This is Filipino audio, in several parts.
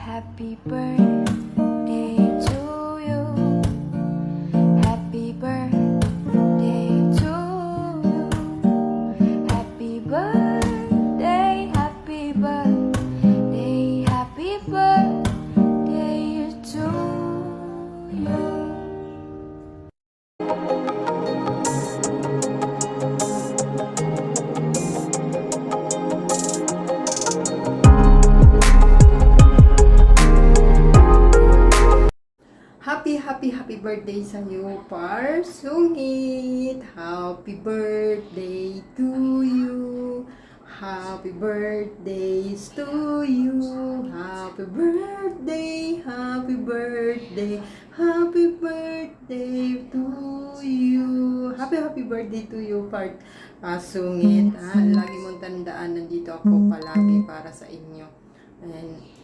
Happy birthday to you. Happy birthday to you. Happy birthday, happy birthday, happy birthday to you. Happy birthday sa iyo, Par Sungit. Happy birthday to you. Happy birthdays to you. Happy birthday, happy birthday, happy birthday to you. Happy birthday to you, Par Sungit. Lagi mong tandaan, nandito ako palagi para sa inyo. And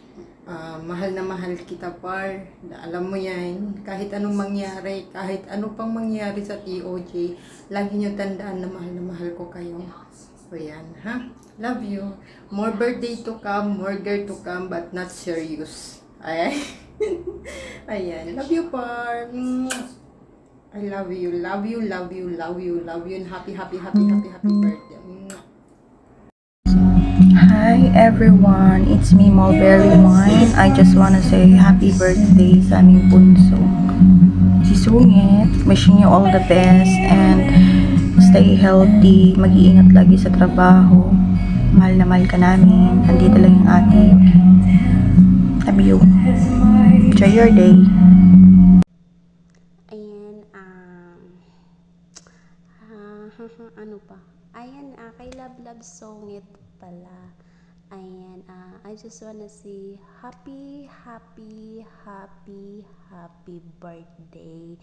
mahal na mahal kita, Par. Alam mo yan, kahit anong mangyari, kahit ano pang mangyari sa TOJ, lagi nyo tandaan na mahal ko kayo. So yan, ha? Love you. More birthday to come, more girl to come, but not serious. Ay. Ayan. Love you, Par. I love you, love you, love you, love you, love you, and happy birthday. Hi everyone, it's me Mulberry Wine. I just wanna say happy birthday sa aming punso, si Sungit. Wishing you all the best and stay healthy. Mag-iingat lagi sa trabaho. Mahal na mahal ka namin. Andito lang yung ate. Love you. Enjoy your day. Ayan, ano pa? Ayan, kay Love Songit pala. Ayan, I just wanna say happy birthday.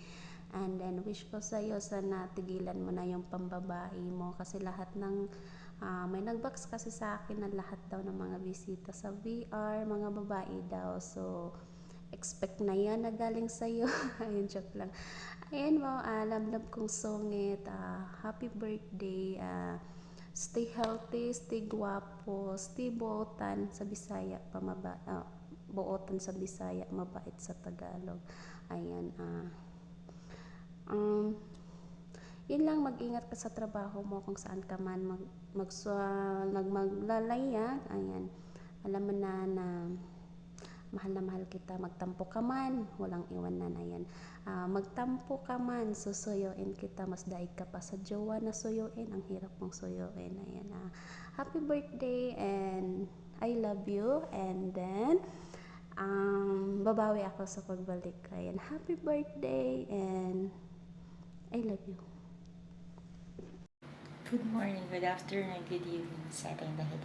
And then wish ko sa'yo, sana tigilan mo na yung pambabae mo kasi lahat ng may nagbox kasi sa akin na lahat daw ng mga bisita sa VR, mga babae daw. So, expect na yan na galing sa'yo. Ayun, joke lang. Ayan mo, love kong Songit. Happy birthday. Stay healthy, stay guwapo, stay buotan sa Bisaya, buotan sa Bisaya, mabait sa Tagalog. Ayan, yun lang, mag-ingat ka sa trabaho mo kung saan ka man maglalaya. Ayan, alam mo na mahal na mahal kita. Magtampo ka man, walang iwanan. Ayan, magtampo ka man, susuyuin kita, mas daig ka pa sa jowa na suyuin, ang hirap mong suyuin. Ayan, happy birthday and I love you. And then babawi ako sa pagbalik. Ayan, happy birthday and I love you. Good morning, good afternoon, good evening sa ating lahat.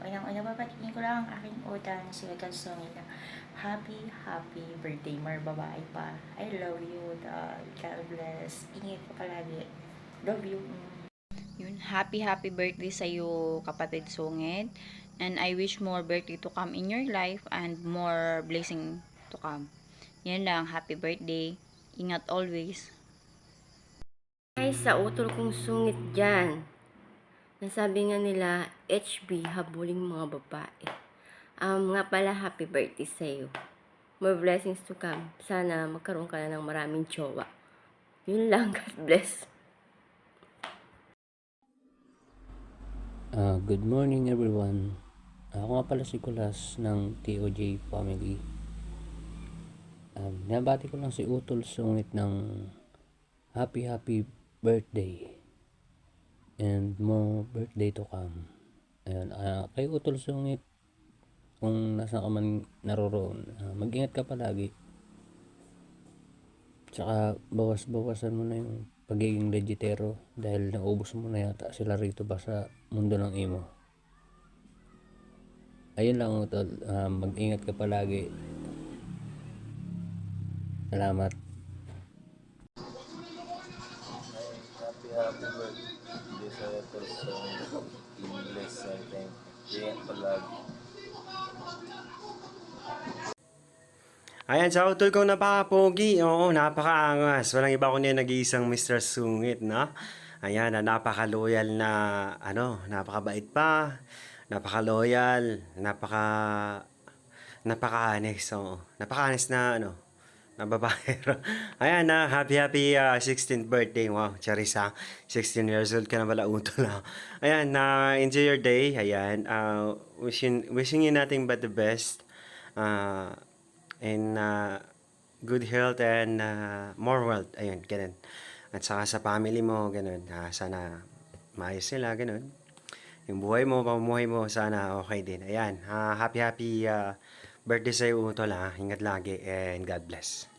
Unang-una papatingin ko lang ang aking utang si Utang Songit na happy birthday, more babae pa. I love you, God bless. Ingat ka palagi. Love you. Yun, happy birthday sa iyo, kapatid Sungit. And I wish more birthday to come in your life and more blessing to come. Yan lang, happy birthday. Ingat always. Guys, sa utol kong sungit dyan, nasabi nga nila, HB, habuling mga babae. Nga pala, happy birthday sa'yo. More blessings to come. Sana magkaroon ka na ng maraming jowa. Yun lang, God bless. Good morning everyone. Ako nga pala si Kulas ng TOJ family. Nabati ko lang si Utol Sungit ng happy birthday and more birthday to come. Ayan, kay Utol Sungit, kung nasa ka man naroroon, mag-ingat ka palagi. Tsaka bawasan mo na yung pagiging legitero dahil naubos mo na yata sila rito ba sa mundo ng imo. Ayun lang, Utol, mag-ingat ka palagi. Salamat. Happy birthday sa Utol Sungit. Bless natin. Ingat palagi. Ayan, sa utol kong napaka-pogi. Oo, napaka-angas. Walang iba kundi nag-iisang Mr. Sungit, no? Ayan, napaka-loyal na, napaka-bait pa. Napaka-loyal. Napaka-honest, oo. Napaka-honest na, ano, na babaero. Ayan na, happy 16th birthday. Wow, Charissa. 16 years old ka na pala, utol na. Ayan, enjoy your day. Ayan, wishing you nothing but the best. And good health and more wealth. Ayun, ganun. At saka sa family mo, ganun. Sana maayos sila, ganun. Yung buhay mo, pamumuhay mo, sana okay din. Ayan, happy birthday sa'yo, utol ha. Ingat lagi and God bless.